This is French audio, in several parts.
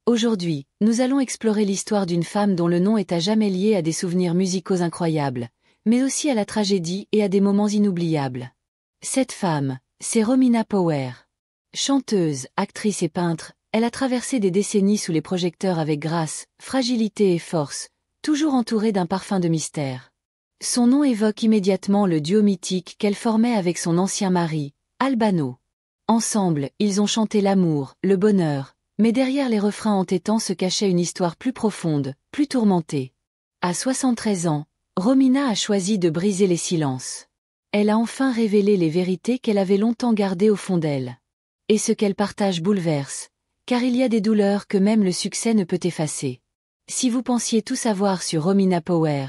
Aujourd'hui, nous allons explorer l'histoire d'une femme dont le nom est à jamais lié à des souvenirs musicaux incroyables, mais aussi à la tragédie et à des moments inoubliables. Cette femme, c'est Romina Power. Chanteuse, actrice et peintre, elle a traversé des décennies sous les projecteurs avec grâce, fragilité et force, toujours entourée d'un parfum de mystère. Son nom évoque immédiatement le duo mythique qu'elle formait avec son ancien mari, Albano. Ensemble, ils ont chanté l'amour, le bonheur, mais derrière les refrains entêtants se cachait une histoire plus profonde, plus tourmentée. À 73 ans, Romina a choisi de briser les silences. Elle a enfin révélé les vérités qu'elle avait longtemps gardées au fond d'elle. Et ce qu'elle partage bouleverse, car il y a des douleurs que même le succès ne peut effacer. Si vous pensiez tout savoir sur Romina Power,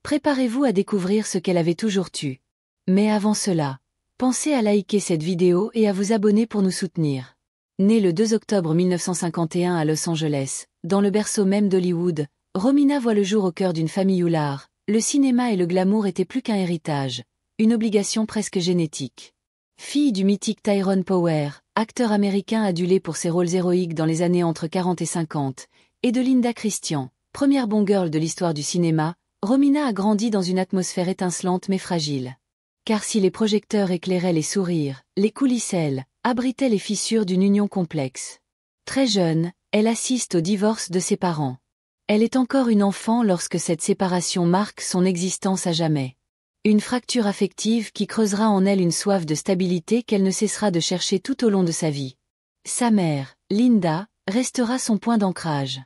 préparez-vous à découvrir ce qu'elle avait toujours tu. Mais avant cela, pensez à liker cette vidéo et à vous abonner pour nous soutenir. Née le 2 octobre 1951 à Los Angeles, dans le berceau même d'Hollywood, Romina voit le jour au cœur d'une famille où l'art, le cinéma et le glamour étaient plus qu'un héritage, une obligation presque génétique. Fille du mythique Tyrone Power, acteur américain adulé pour ses rôles héroïques dans les années entre 40 et 50, et de Linda Christian, première Bond girl de l'histoire du cinéma, Romina a grandi dans une atmosphère étincelante mais fragile. Car si les projecteurs éclairaient les sourires, les coulisses, elles, abritaient les fissures d'une union complexe. Très jeune, elle assiste au divorce de ses parents. Elle est encore une enfant lorsque cette séparation marque son existence à jamais. Une fracture affective qui creusera en elle une soif de stabilité qu'elle ne cessera de chercher tout au long de sa vie. Sa mère, Linda, restera son point d'ancrage.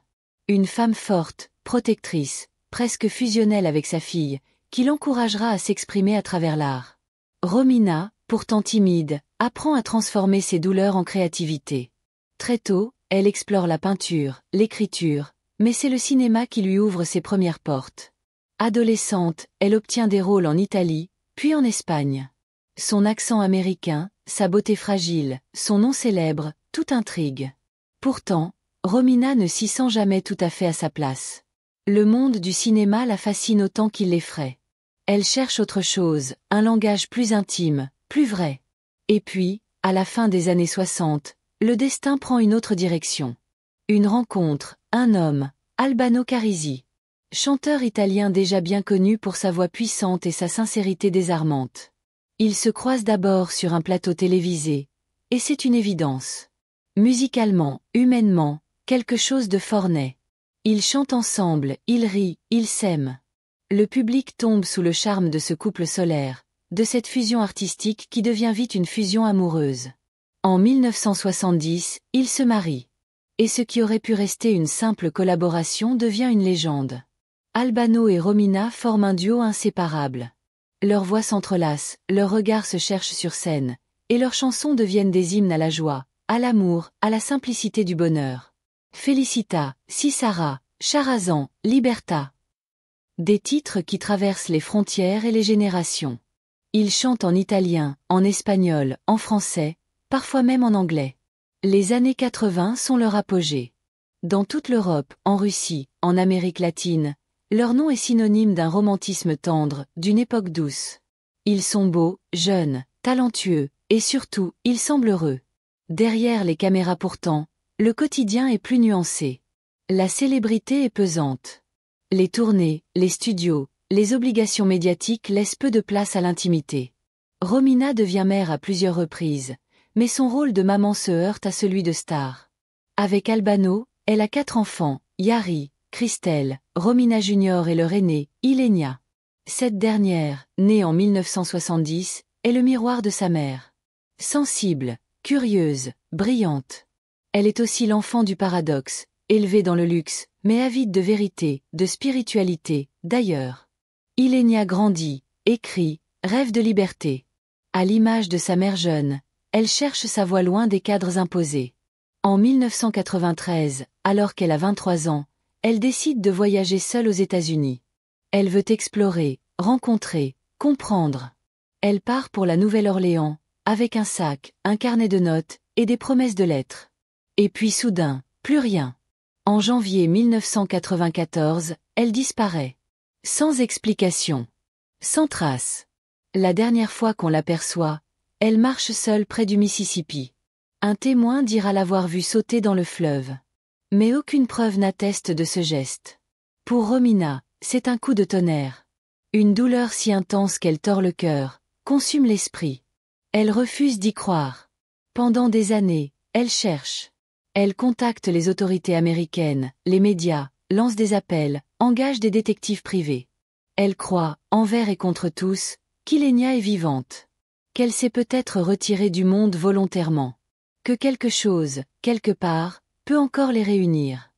Une femme forte, protectrice, presque fusionnelle avec sa fille, qui l'encouragera à s'exprimer à travers l'art. Romina, pourtant timide, apprend à transformer ses douleurs en créativité. Très tôt, elle explore la peinture, l'écriture, mais c'est le cinéma qui lui ouvre ses premières portes. Adolescente, elle obtient des rôles en Italie, puis en Espagne. Son accent américain, sa beauté fragile, son nom célèbre, tout intrigue. Pourtant, Romina ne s'y sent jamais tout à fait à sa place. Le monde du cinéma la fascine autant qu'il l'effraie. Elle cherche autre chose, un langage plus intime, plus vrai. Et puis, à la fin des années 60, le destin prend une autre direction. Une rencontre, un homme, Albano Carisi. Chanteur italien déjà bien connu pour sa voix puissante et sa sincérité désarmante. Ils se croisent d'abord sur un plateau télévisé, et c'est une évidence. Musicalement, humainement, quelque chose de fort naît. Ils chantent ensemble, ils rient, ils s'aiment. Le public tombe sous le charme de ce couple solaire, de cette fusion artistique qui devient vite une fusion amoureuse. En 1970, ils se marient. Et ce qui aurait pu rester une simple collaboration devient une légende. Albano et Romina forment un duo inséparable. Leurs voix s'entrelacent, leurs regards se cherchent sur scène, et leurs chansons deviennent des hymnes à la joie, à l'amour, à la simplicité du bonheur. Felicita, Si Sara, Charazan, Liberta. Des titres qui traversent les frontières et les générations. Ils chantent en italien, en espagnol, en français, parfois même en anglais. Les années 80 sont leur apogée. Dans toute l'Europe, en Russie, en Amérique latine, leur nom est synonyme d'un romantisme tendre, d'une époque douce. Ils sont beaux, jeunes, talentueux, et surtout, ils semblent heureux. Derrière les caméras pourtant, le quotidien est plus nuancé. La célébrité est pesante. Les tournées, les studios, les obligations médiatiques laissent peu de place à l'intimité. Romina devient mère à plusieurs reprises, mais son rôle de maman se heurte à celui de star. Avec Albano, elle a 4 enfants, Yari, Christelle, Romina Junior et leur aînée, Ilenia. Cette dernière, née en 1970, est le miroir de sa mère. Sensible, curieuse, brillante. Elle est aussi l'enfant du paradoxe, élevée dans le luxe, mais avide de vérité, de spiritualité, d'ailleurs. Ilenia grandit, écrit, rêve de liberté. À l'image de sa mère jeune, elle cherche sa voie loin des cadres imposés. En 1993, alors qu'elle a 23 ans, elle décide de voyager seule aux États-Unis. Elle veut explorer, rencontrer, comprendre. Elle part pour la Nouvelle-Orléans, avec un sac, un carnet de notes, et des promesses de lettres. Et puis soudain, plus rien. En janvier 1994, elle disparaît. Sans explication. Sans trace. La dernière fois qu'on l'aperçoit, elle marche seule près du Mississippi. Un témoin dira l'avoir vue sauter dans le fleuve. Mais aucune preuve n'atteste de ce geste. Pour Romina, c'est un coup de tonnerre. Une douleur si intense qu'elle tord le cœur, consume l'esprit. Elle refuse d'y croire. Pendant des années, elle cherche. Elle contacte les autorités américaines, les médias, lance des appels, engage des détectives privés. Elle croit, envers et contre tous, qu'Ilenia est vivante. Qu'elle s'est peut-être retirée du monde volontairement. Que quelque chose, quelque part, peut encore les réunir.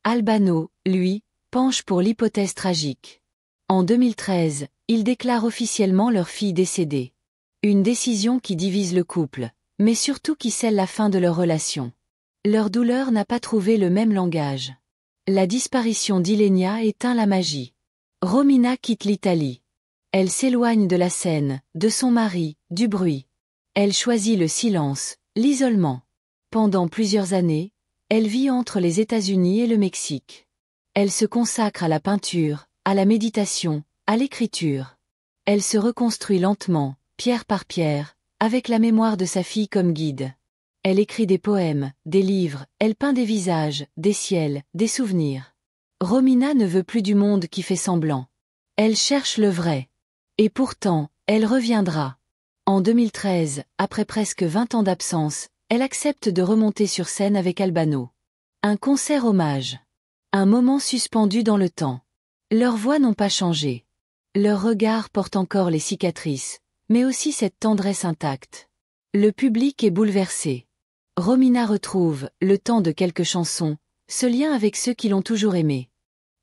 Albano, lui, penche pour l'hypothèse tragique. En 2013, il déclare officiellement leur fille décédée. Une décision qui divise le couple, mais surtout qui scelle la fin de leur relation. Leur douleur n'a pas trouvé le même langage. La disparition d'Ilenia éteint la magie. Romina quitte l'Italie. Elle s'éloigne de la scène, de son mari, du bruit. Elle choisit le silence, l'isolement. Pendant plusieurs années, elle vit entre les États-Unis et le Mexique. Elle se consacre à la peinture, à la méditation, à l'écriture. Elle se reconstruit lentement, pierre par pierre, avec la mémoire de sa fille comme guide. Elle écrit des poèmes, des livres, elle peint des visages, des ciels, des souvenirs. Romina ne veut plus du monde qui fait semblant. Elle cherche le vrai. Et pourtant, elle reviendra. En 2013, après presque 20 ans d'absence, elle accepte de remonter sur scène avec Albano. Un concert hommage. Un moment suspendu dans le temps. Leurs voix n'ont pas changé. Leurs regards portent encore les cicatrices, mais aussi cette tendresse intacte. Le public est bouleversé. Romina retrouve, le temps de quelques chansons, ce lien avec ceux qui l'ont toujours aimé.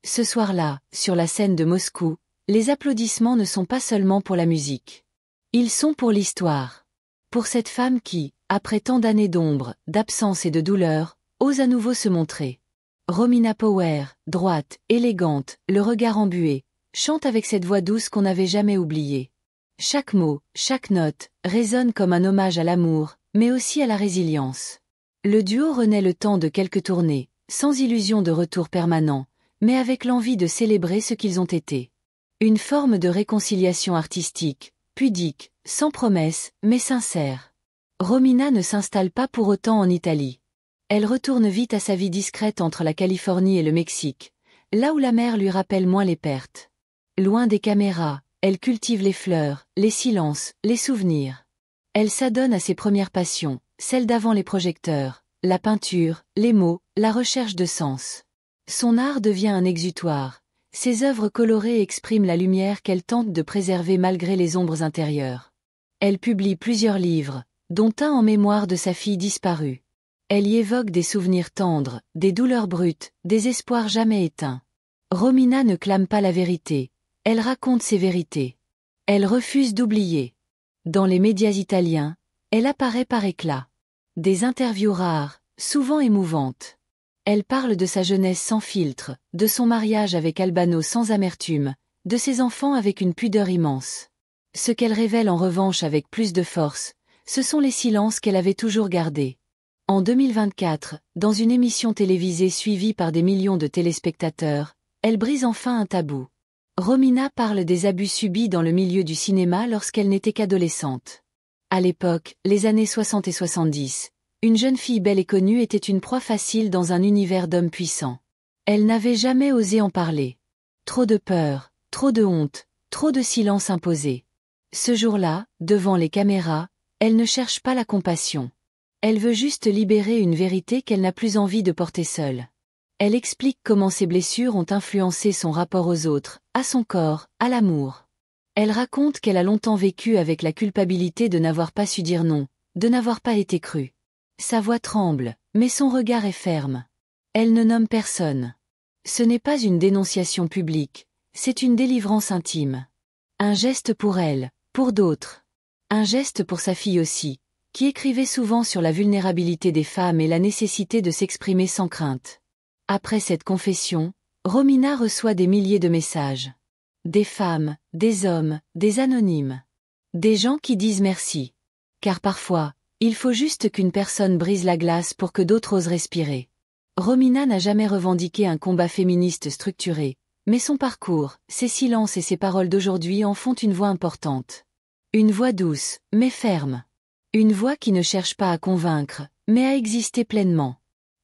Ce soir-là, sur la scène de Moscou, les applaudissements ne sont pas seulement pour la musique. Ils sont pour l'histoire. Pour cette femme qui, après tant d'années d'ombre, d'absence et de douleur, ose à nouveau se montrer. Romina Power, droite, élégante, le regard embué, chante avec cette voix douce qu'on n'avait jamais oubliée. Chaque mot, chaque note, résonne comme un hommage à l'amour, mais aussi à la résilience. Le duo renaît le temps de quelques tournées, sans illusion de retour permanent, mais avec l'envie de célébrer ce qu'ils ont été. Une forme de réconciliation artistique, pudique, sans promesse, mais sincère. Romina ne s'installe pas pour autant en Italie. Elle retourne vite à sa vie discrète entre la Californie et le Mexique, là où la mer lui rappelle moins les pertes. Loin des caméras, elle cultive les fleurs, les silences, les souvenirs. Elle s'adonne à ses premières passions, celles d'avant les projecteurs, la peinture, les mots, la recherche de sens. Son art devient un exutoire. Ses œuvres colorées expriment la lumière qu'elle tente de préserver malgré les ombres intérieures. Elle publie plusieurs livres, dont un en mémoire de sa fille disparue. Elle y évoque des souvenirs tendres, des douleurs brutes, des espoirs jamais éteints. Romina ne clame pas la vérité, elle raconte ses vérités. Elle refuse d'oublier. Dans les médias italiens, elle apparaît par éclats. Des interviews rares, souvent émouvantes. Elle parle de sa jeunesse sans filtre, de son mariage avec Albano sans amertume, de ses enfants avec une pudeur immense. Ce qu'elle révèle en revanche avec plus de force, ce sont les silences qu'elle avait toujours gardés. En 2024, dans une émission télévisée suivie par des millions de téléspectateurs, elle brise enfin un tabou. Romina parle des abus subis dans le milieu du cinéma lorsqu'elle n'était qu'adolescente. À l'époque, les années 60 et 70, une jeune fille belle et connue était une proie facile dans un univers d'hommes puissants. Elle n'avait jamais osé en parler. Trop de peur, trop de honte, trop de silence imposé. Ce jour-là, devant les caméras, elle ne cherche pas la compassion. Elle veut juste libérer une vérité qu'elle n'a plus envie de porter seule. Elle explique comment ses blessures ont influencé son rapport aux autres, à son corps, à l'amour. Elle raconte qu'elle a longtemps vécu avec la culpabilité de n'avoir pas su dire non, de n'avoir pas été crue. Sa voix tremble, mais son regard est ferme. Elle ne nomme personne. Ce n'est pas une dénonciation publique, c'est une délivrance intime. Un geste pour elle, pour d'autres. Un geste pour sa fille aussi, qui écrivait souvent sur la vulnérabilité des femmes et la nécessité de s'exprimer sans crainte. Après cette confession, Romina reçoit des milliers de messages. Des femmes, des hommes, des anonymes. Des gens qui disent merci. Car parfois, il faut juste qu'une personne brise la glace pour que d'autres osent respirer. Romina n'a jamais revendiqué un combat féministe structuré, mais son parcours, ses silences et ses paroles d'aujourd'hui en font une voix importante. Une voix douce, mais ferme. Une voix qui ne cherche pas à convaincre, mais à exister pleinement.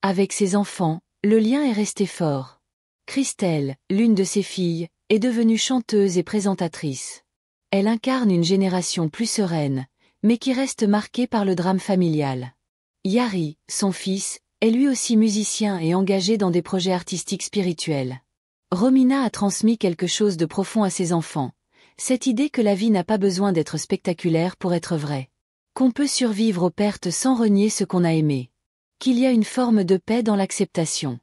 Avec ses enfants, le lien est resté fort. Christelle, l'une de ses filles, est devenue chanteuse et présentatrice. Elle incarne une génération plus sereine, mais qui reste marquée par le drame familial. Yari, son fils, est lui aussi musicien et engagé dans des projets artistiques spirituels. Romina a transmis quelque chose de profond à ses enfants, cette idée que la vie n'a pas besoin d'être spectaculaire pour être vraie. Qu'on peut survivre aux pertes sans renier ce qu'on a aimé. Qu'il y a une forme de paix dans l'acceptation.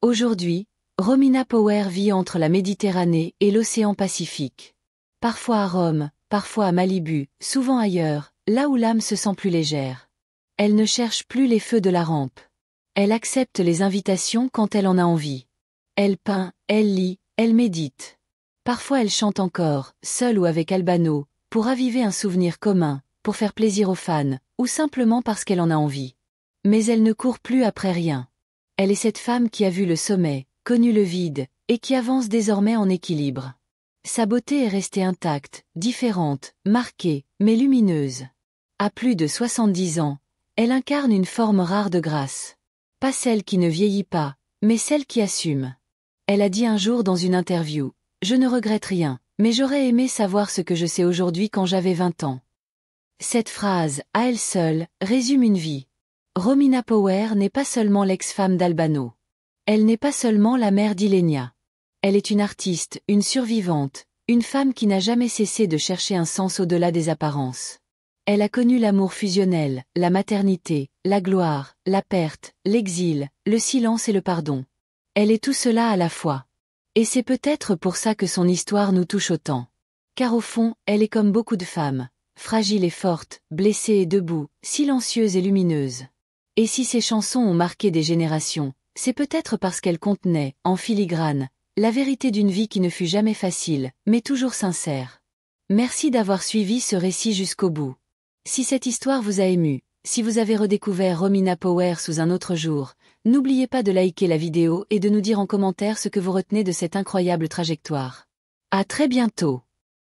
Aujourd'hui, Romina Power vit entre la Méditerranée et l'océan Pacifique. Parfois à Rome, parfois à Malibu, souvent ailleurs, là où l'âme se sent plus légère. Elle ne cherche plus les feux de la rampe. Elle accepte les invitations quand elle en a envie. Elle peint, elle lit, elle médite. Parfois elle chante encore, seule ou avec Albano, pour raviver un souvenir commun, pour faire plaisir aux fans, ou simplement parce qu'elle en a envie. Mais elle ne court plus après rien. Elle est cette femme qui a vu le sommet, connu le vide, et qui avance désormais en équilibre. Sa beauté est restée intacte, différente, marquée, mais lumineuse. À plus de 70 ans, elle incarne une forme rare de grâce. Pas celle qui ne vieillit pas, mais celle qui assume. Elle a dit un jour dans une interview, « Je ne regrette rien, mais j'aurais aimé savoir ce que je sais aujourd'hui quand j'avais 20 ans. » Cette phrase, à elle seule, résume une vie. Romina Power n'est pas seulement l'ex-femme d'Albano. Elle n'est pas seulement la mère d'Ilenia. Elle est une artiste, une survivante, une femme qui n'a jamais cessé de chercher un sens au-delà des apparences. Elle a connu l'amour fusionnel, la maternité, la gloire, la perte, l'exil, le silence et le pardon. Elle est tout cela à la fois. Et c'est peut-être pour ça que son histoire nous touche autant. Car au fond, elle est comme beaucoup de femmes, fragile et forte, blessée et debout, silencieuse et lumineuse. Et si ces chansons ont marqué des générations, c'est peut-être parce qu'elles contenaient, en filigrane, la vérité d'une vie qui ne fut jamais facile, mais toujours sincère. Merci d'avoir suivi ce récit jusqu'au bout. Si cette histoire vous a ému, si vous avez redécouvert Romina Power sous un autre jour, n'oubliez pas de liker la vidéo et de nous dire en commentaire ce que vous retenez de cette incroyable trajectoire. À très bientôt.